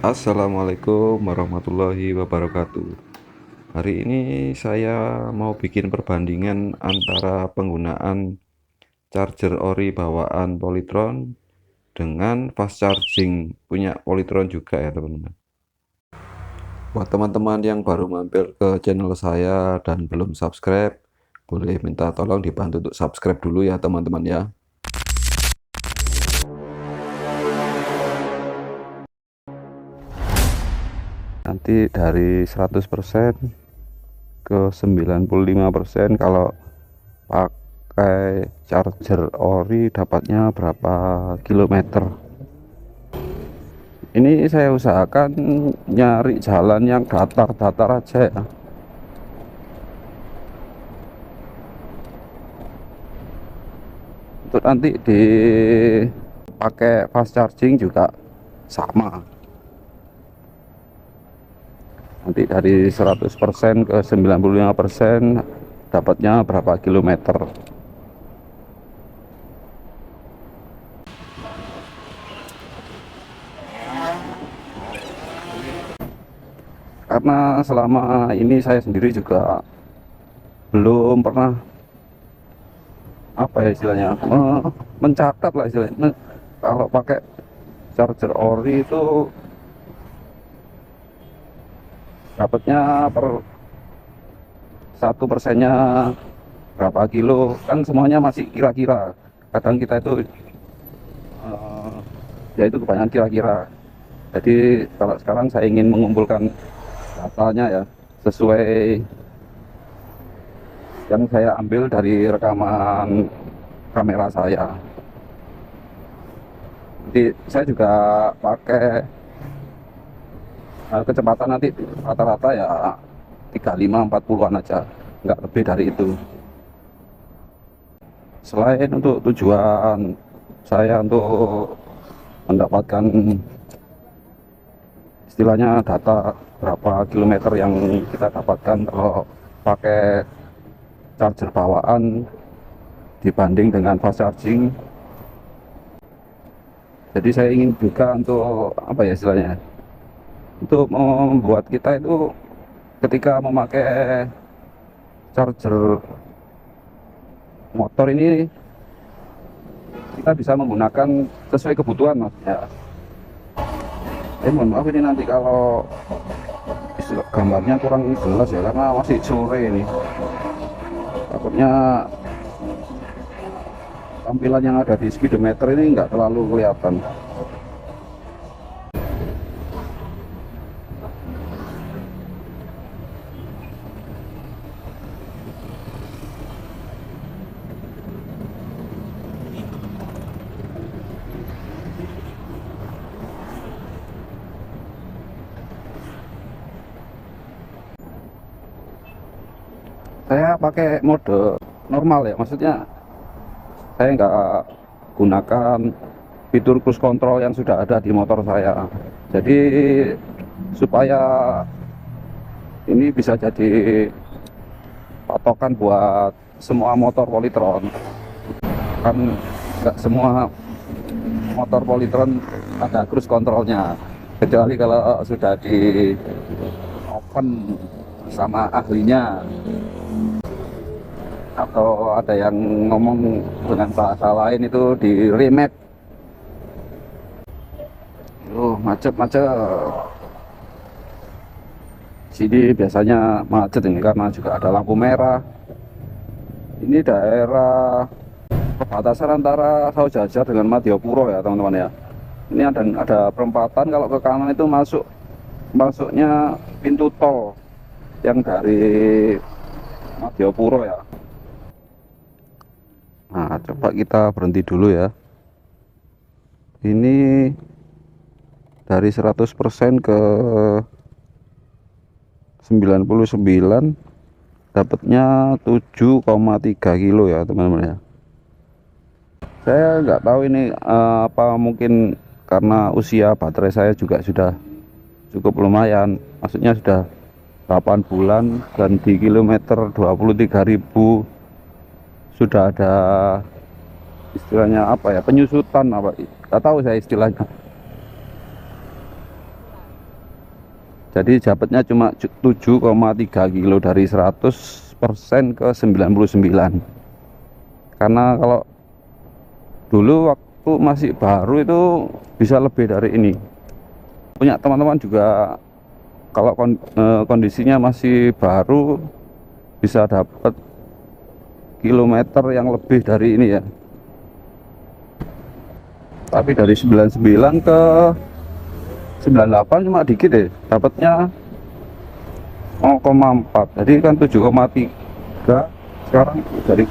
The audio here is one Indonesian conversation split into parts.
Assalamualaikum warahmatullahi wabarakatuh. Hari ini saya mau bikin perbandingan antara penggunaan charger ori bawaan Polytron dengan fast charging punya Polytron juga ya teman-teman. Buat teman-teman yang baru mampir ke channel saya dan belum subscribe, boleh minta tolong dibantu untuk subscribe dulu ya teman-teman ya. Nanti dari 100% ke 95% kalau pakai charger ori dapatnya berapa kilometer. Ini saya usahakan nyari jalan yang datar-datar aja ya, untuk nanti dipakai fast charging juga sama. Nanti dari 100% ke 95% dapatnya berapa kilometer. Karena selama ini saya sendiri juga belum pernah apa ya istilahnya, mencatat lah istilahnya, kalau pakai charger ori itu dapatnya per 1%-nya berapa kilo, kan semuanya masih kira-kira. Kadang kita itu ya itu kebanyakan kira-kira. Jadi kalau sekarang saya ingin mengumpulkan datanya ya, sesuai yang saya ambil dari rekaman kamera saya. Jadi saya juga pakai kecepatan nanti rata-rata ya 35-40-an aja, nggak lebih dari itu. Selain untuk tujuan saya untuk mendapatkan istilahnya data berapa kilometer yang kita dapatkan kalau pakai charger bawaan dibanding dengan fast charging, jadi saya ingin juga untuk apa ya istilahnya, untuk membuat kita itu ketika memakai charger motor ini kita bisa menggunakan sesuai kebutuhan maksudnya. Mohon maaf ini nanti kalau gambarnya kurang jelas ya, karena masih sore ini, takutnya tampilan yang ada di speedometer ini nggak terlalu kelihatan. Saya pakai mode normal ya, maksudnya saya nggak gunakan fitur cruise control yang sudah ada di motor saya. Jadi supaya ini bisa jadi patokan buat semua motor Polytron, kan nggak semua motor Polytron ada cruise controlnya, kecuali kalau sudah di open sama ahlinya, atau ada yang ngomong dengan bahasa lain itu di remap. Macet-macet sini, biasanya macet ini karena juga ada lampu merah. Ini daerah perbatasan antara Saujajar dengan Madiopuro ya teman-teman ya. Ini ada perempatan, kalau ke kanan itu masuknya pintu tol yang dari Madiopuro ya. Nah, coba kita berhenti dulu ya. Ini dari 100% ke 99 dapatnya 7,3 kilo ya teman-teman ya. Saya nggak tahu ini apa, mungkin karena usia baterai saya juga sudah cukup lumayan, maksudnya sudah 8 bulan dan di kilometer 23.000 sudah ada istilahnya apa ya, penyusutan apa, nggak tahu saya istilahnya. Jadi dapatnya cuma 7,3 kilo dari 100% ke 99. Karena kalau dulu waktu masih baru itu bisa lebih dari ini. Punya teman-teman juga kalau kondisinya masih baru bisa dapat kilometer yang lebih dari ini ya. Tapi dari 99 ke 98 cuma dikit deh, dapatnya 0,4. Jadi kan 7,3, sekarang dari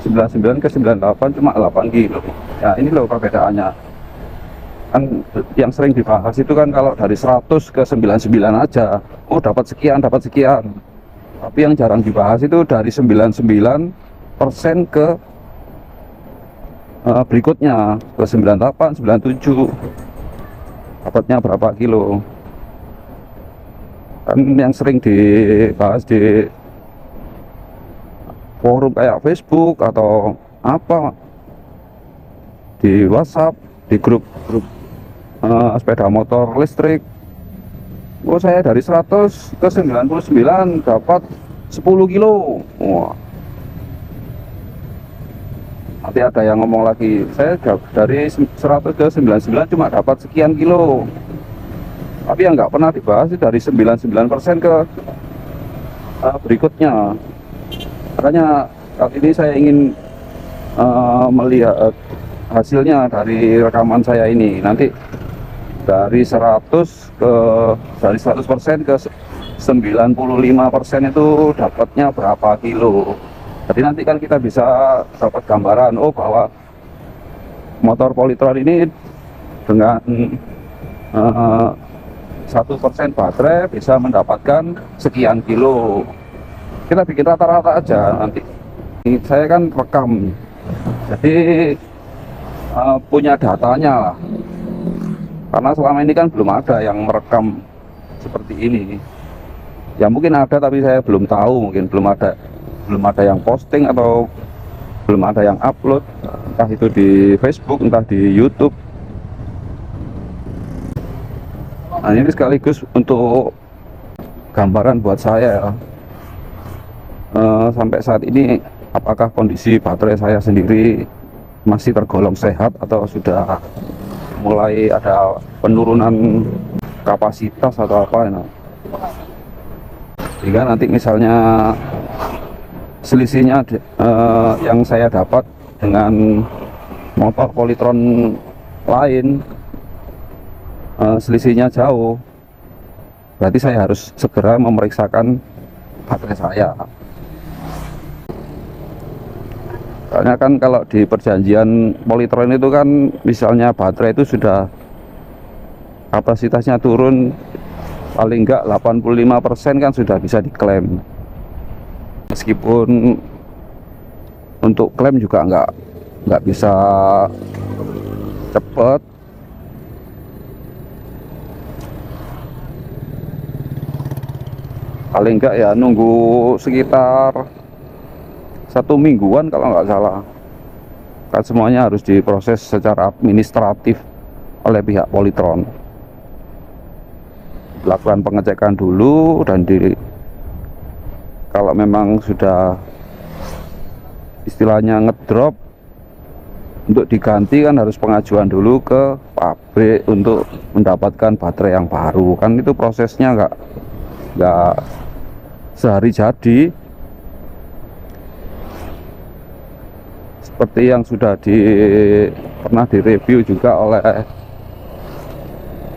99 ke 98 cuma 8 kilo. Ya ini loh perbedaannya. Kan yang sering dibahas itu kan kalau dari 100 ke 99 aja, oh dapat sekian, dapat sekian. Tapi yang jarang dibahas itu dari 99% ke berikutnya ke 98, 97 dapatnya berapa kilo. Kan yang sering dibahas di forum kayak Facebook atau apa, di WhatsApp, di grup-grup sepeda motor listrik. Oh saya dari 100 ke 99 dapat 10 kilo. Wah, nanti ada yang ngomong lagi, saya dari 100 ke 99 cuma dapat sekian kilo. Tapi yang nggak pernah dibahas dari 99% ke berikutnya. Makanya kali ini saya ingin melihat hasilnya dari rekaman saya ini. Nanti dari 100% ke 95% itu dapatnya berapa kilo. Jadi nanti kan kita bisa dapat gambaran, oh bahwa motor Polytron ini dengan 1% baterai bisa mendapatkan sekian kilo. Kita bikin rata-rata aja nanti. Saya kan rekam, jadi punya datanya lah. Karena selama ini kan belum ada yang merekam seperti ini. Ya mungkin ada tapi saya belum tahu, mungkin belum ada yang posting atau belum ada yang upload, entah itu di Facebook, entah di YouTube. Nah ini sekaligus untuk gambaran buat saya sampai saat ini, apakah kondisi baterai saya sendiri masih tergolong sehat atau sudah mulai ada penurunan kapasitas atau apa ya. Sehingga nanti misalnya selisihnya yang saya dapat dengan motor Polytron lain selisihnya jauh, berarti saya harus segera memeriksakan baterai saya. Karena kan kalau di perjanjian Polytron itu kan misalnya baterai itu sudah kapasitasnya turun paling enggak 85% kan sudah bisa diklaim. Meskipun untuk klaim juga nggak bisa cepet. Paling enggak ya nunggu sekitar 1 mingguan kalau nggak salah. Kan semuanya harus diproses secara administratif oleh pihak Polytron. Lakukan pengecekan dulu dan kalau memang sudah istilahnya ngedrop, untuk diganti kan harus pengajuan dulu ke pabrik untuk mendapatkan baterai yang baru. Kan itu prosesnya nggak sehari jadi. Seperti yang sudah pernah direview juga oleh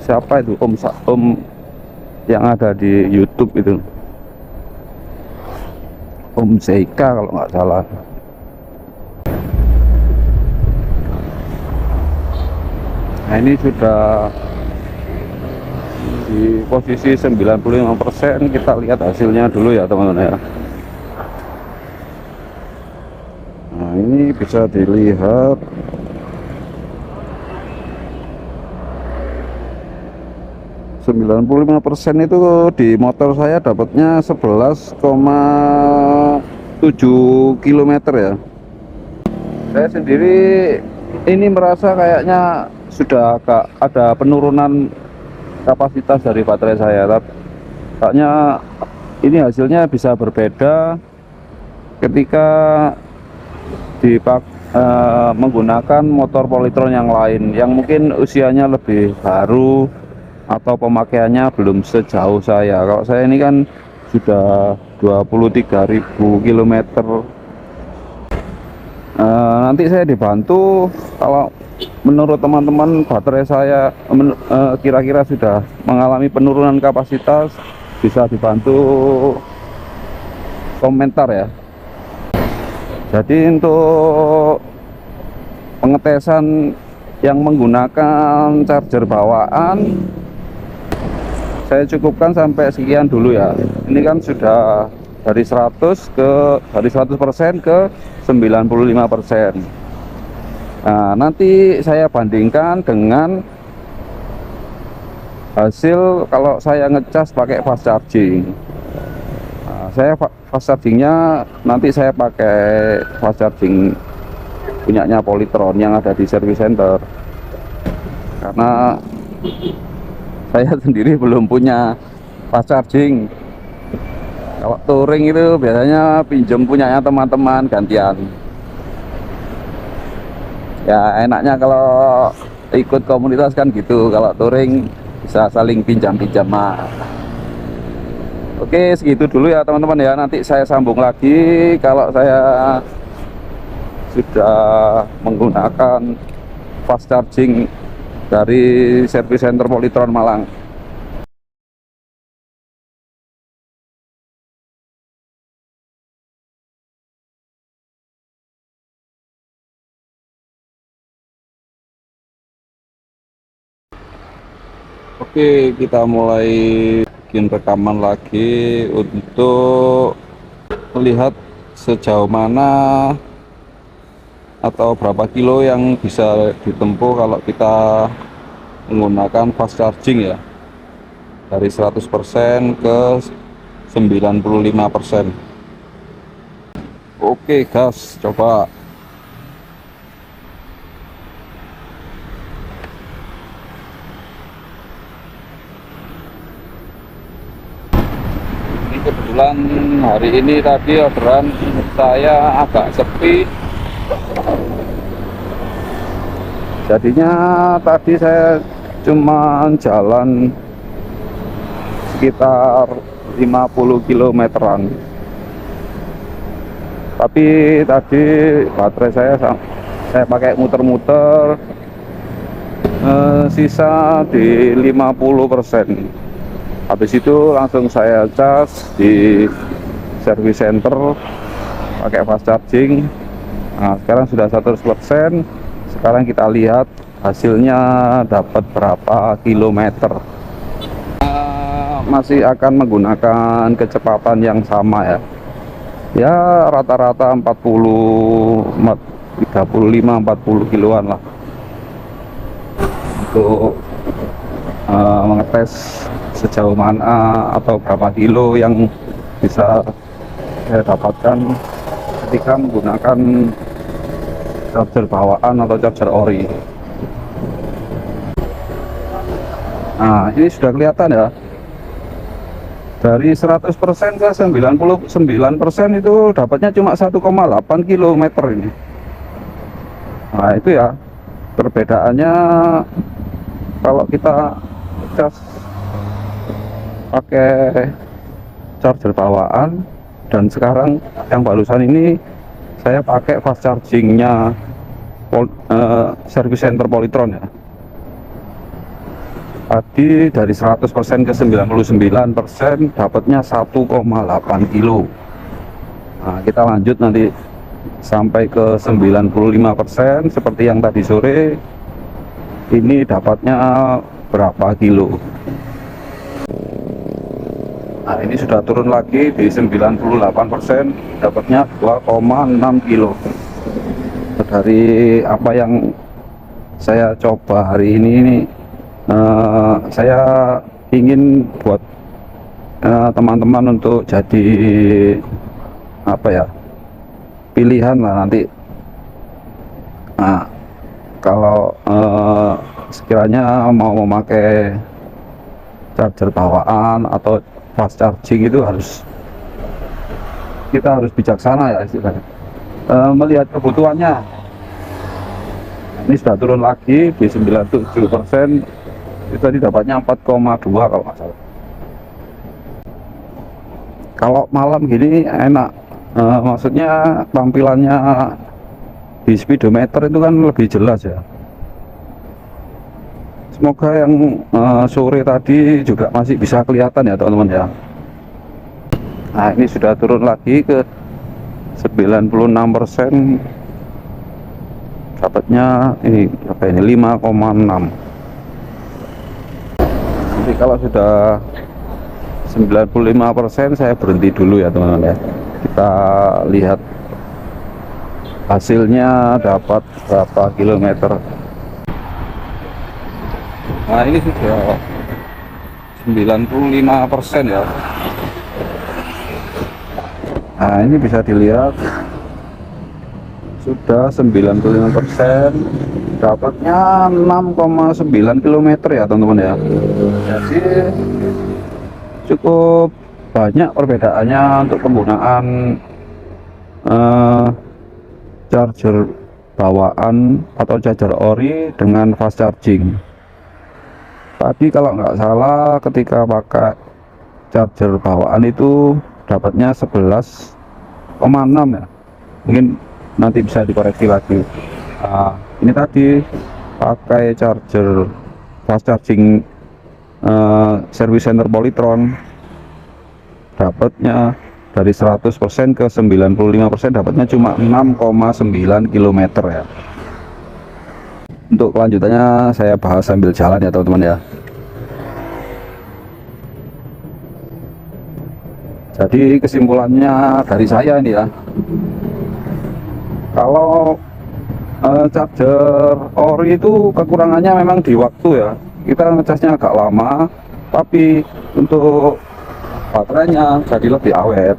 siapa itu, Om yang ada di YouTube itu, Om Zeika kalau nggak salah. Nah ini sudah di posisi 95%. Kita lihat hasilnya dulu ya teman-teman ya. Nah ini bisa dilihat %95 itu di motor saya dapatnya 11,7 km ya. Saya sendiri ini merasa kayaknya sudah agak ada penurunan kapasitas dari baterai saya, Soalnya ini hasilnya bisa berbeda ketika menggunakan motor Polytron yang lain yang mungkin usianya lebih baru atau pemakaiannya belum sejauh saya. Kalau saya ini kan sudah 23.000 kilometer. Nanti saya dibantu kalau menurut teman-teman baterai saya kira-kira sudah mengalami penurunan kapasitas, bisa dibantu komentar ya. Jadi untuk pengetesan yang menggunakan charger bawaan saya cukupkan sampai sekian dulu ya. Ini kan sudah dari 100% ke 95%. Nah, nanti saya bandingkan dengan hasil kalau saya ngecas pakai fast charging. Nah, saya fast chargingnya nanti saya pakai fast charging punyanya Polytron yang ada di service center, karena saya sendiri belum punya fast charging. Kalau touring itu biasanya pinjam punyanya teman-teman gantian. Ya enaknya kalau ikut komunitas kan gitu, kalau touring bisa saling pinjam-pinjam. Oke, segitu dulu ya teman-teman ya. Nanti saya sambung lagi kalau saya sudah menggunakan fast charging dari service center Polytron Malang. Oke, kita mulai bikin rekaman lagi untuk melihat sejauh mana atau berapa kilo yang bisa ditempuh kalau kita menggunakan fast charging ya, dari 100% ke 95%. Oke gas, coba. Ini kebetulan hari ini tadi orderan saya agak sepi, jadinya tadi saya cuma jalan sekitar 50 kilometeran. Tapi tadi baterai saya pakai muter-muter, sisa di 50%. Habis itu langsung saya cas di service center pakai fast charging. Nah, sekarang sudah 100%. Sekarang kita lihat hasilnya dapat berapa kilometer. Masih akan menggunakan kecepatan yang sama ya. Ya rata-rata 35-40 kiloan lah untuk mengetes sejauh mana atau berapa kilo yang bisa saya dapatkan ketika menggunakan charger bawaan atau charger ori. Nah, ini sudah kelihatan ya, dari 100% ke 99% itu dapatnya cuma 1,8 kilometer ini. Nah, itu ya perbedaannya kalau kita cas pakai charger bawaan dan sekarang yang barusan ini saya pakai fast chargingnya service center Polytron ya. Tadi dari 100% ke 99% dapatnya 1,8 kilo. Nah, kita lanjut nanti sampai ke 95% seperti yang tadi sore. Ini dapatnya berapa kilo. Nah, ini sudah turun lagi di 98%, dapatnya 2,6 kilo. Dari apa yang saya coba hari ini saya ingin buat teman-teman untuk jadi apa ya, pilihan lah nanti. Nah, kalau sekiranya mau memakai charger bawaan atau fast charging itu kita harus bijaksana ya istilahnya. Melihat kebutuhannya, ini sudah turun lagi di 97%, itu tadi dapatnya 4,2 kalau nggak salah. Kalau malam gini enak, maksudnya tampilannya di speedometer itu kan lebih jelas ya. Semoga yang sore tadi juga masih bisa kelihatan ya teman-teman ya. Nah ini sudah turun lagi ke 96%, dapatnya ini berapa ini, 5,6. Jadi kalau sudah 95% saya berhenti dulu ya teman-teman ya. Kita lihat hasilnya dapat berapa kilometer. Nah ini sudah 95% ya. Nah ini bisa dilihat sudah 95%, dapatnya 6,9 km ya teman-teman ya. Jadi cukup banyak perbedaannya untuk penggunaan charger bawaan atau charger ori dengan fast charging. Tadi kalau nggak salah ketika pakai charger bawaan itu dapatnya 11,6 ya, mungkin nanti bisa dikoreksi lagi. Ini tadi pakai charger fast charging service center Polytron, dapatnya dari 100% ke 95% dapatnya cuma 6,9 km ya. Untuk kelanjutannya saya bahas sambil jalan ya teman-teman ya. Jadi kesimpulannya dari saya ini ya, kalau charger ori itu kekurangannya memang di waktu ya, kita ngecasnya agak lama, tapi untuk baterainya jadi lebih awet.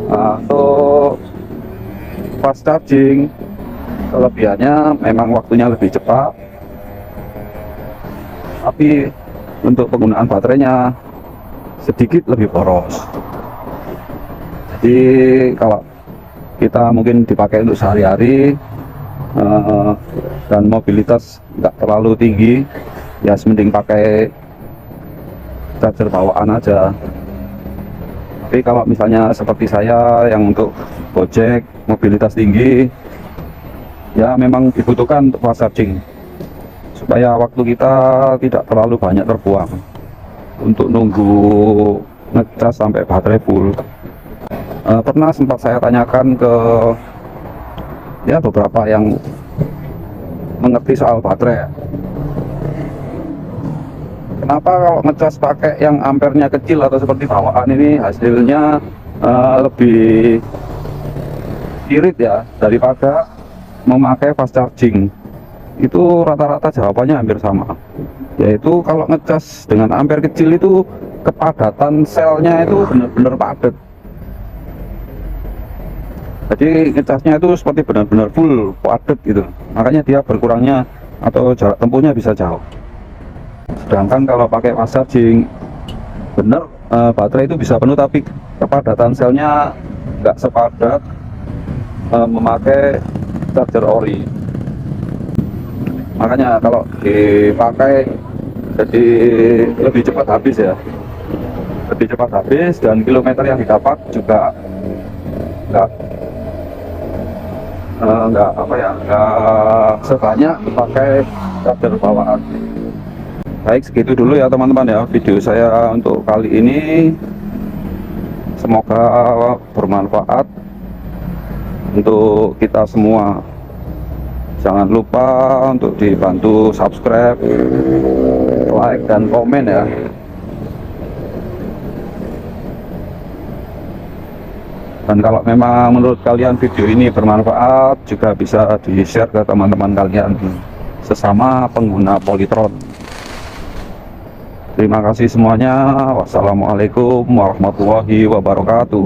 Untuk fast charging kelebihannya memang waktunya lebih cepat, tapi untuk penggunaan baterainya sedikit lebih boros. Jadi kalau kita mungkin dipakai untuk sehari-hari dan mobilitas nggak terlalu tinggi, ya mending pakai charger bawaan aja. Tapi kalau misalnya seperti saya yang untuk Gojek mobilitas tinggi, ya memang dibutuhkan untuk fast charging supaya waktu kita tidak terlalu banyak terbuang untuk nunggu ngecas sampai baterai full. Pernah sempat saya tanyakan ke ya beberapa yang mengerti soal baterai, kenapa kalau ngecas pakai yang ampernya kecil atau seperti bawaan ini hasilnya lebih irit ya daripada memakai fast charging. Itu rata-rata jawabannya hampir sama, yaitu kalau ngecas dengan ampere kecil itu kepadatan selnya itu benar-benar padat. Jadi ngecasnya itu seperti benar-benar full padat gitu, makanya dia berkurangnya atau jarak tempuhnya bisa jauh. Sedangkan kalau pakai fast charging benar, baterai itu bisa penuh tapi kepadatan selnya nggak sepadat memakai charger ori. Makanya kalau dipakai jadi lebih cepat habis ya, lebih cepat habis, dan kilometer yang didapat juga nggak sebanyak pakai charger bawaan. Baik, segitu dulu ya teman-teman ya video saya untuk kali ini. Semoga bermanfaat untuk kita semua. Jangan lupa untuk dibantu subscribe, like, dan komen ya. Dan kalau memang menurut kalian video ini bermanfaat, juga bisa di-share ke teman-teman kalian sesama pengguna Polytron. Terima kasih semuanya. Wassalamualaikum warahmatullahi wabarakatuh.